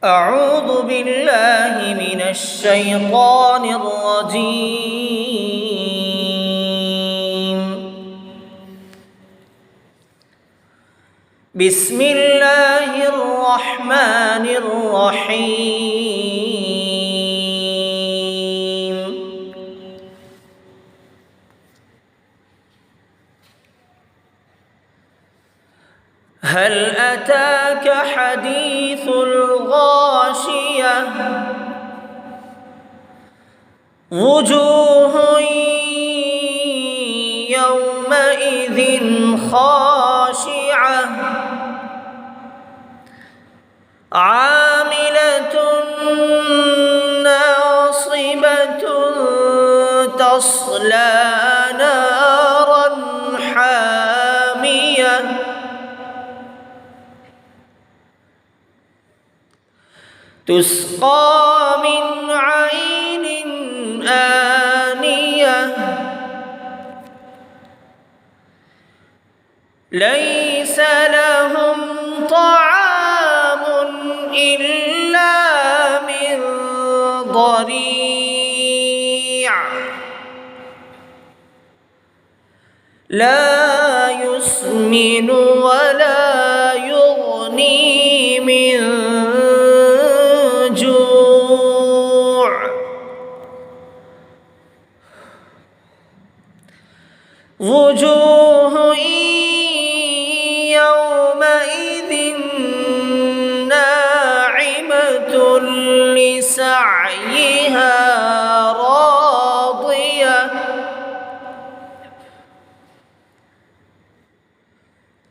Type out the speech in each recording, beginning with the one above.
أعوذ بالله من الشيطان الرجيم. بسم الله الرحمن الرحيم. هل أتاك حديث الغاشية وجوه يومئذ خاشعة عاملة ناصبة تصلى نارا حامية تسقى من عين آنية ليس لهم طعام إلا من ضريع لا يسمن ولا يغني من جوع وجوه يومئذ ناعمة لسعيها راضية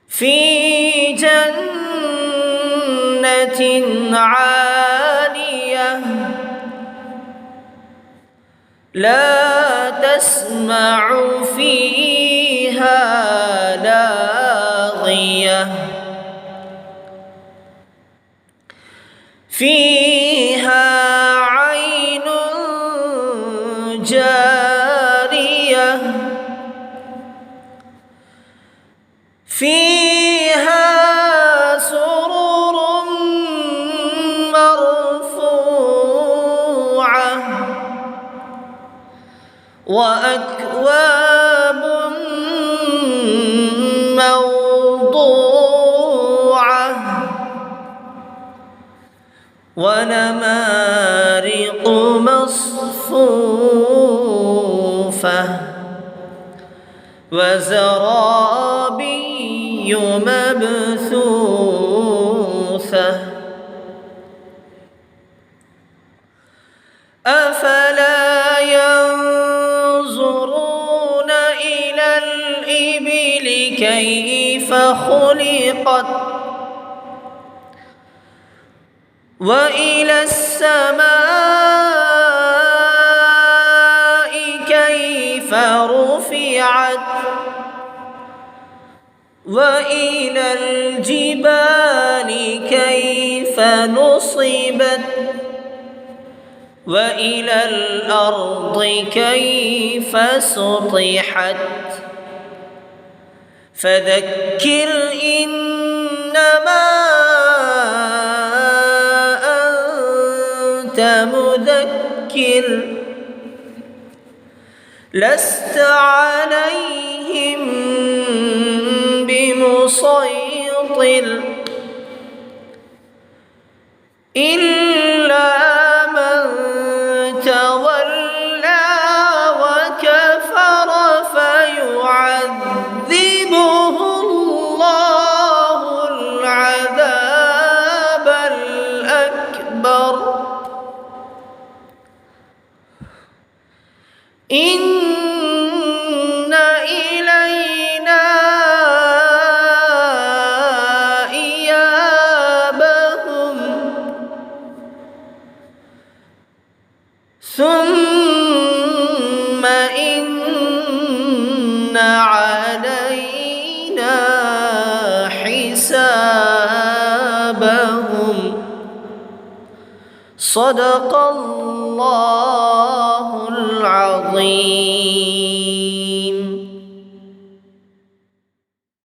في جنة عالية لا تسمع فيها لاغية فيها عين جارية فيها سرر مرفوعة وأكواب موضوعة ونمارق مصفوفة وزرابي مبثوثة أفلا ينظرون إلى الإبل كيف خلقت وإلى السماء كيف رفعت وإلى الجبال كيف نصبت وإلى الأرض كيف سطحت فذكر إنما أنت مذكر لست عليهم بمسيطر إلا من تولى وكفر فيعذبه الله العذاب الأكبر إن إلينا إيابهم ثم إن علينا حسابهم صدق الله العظيم.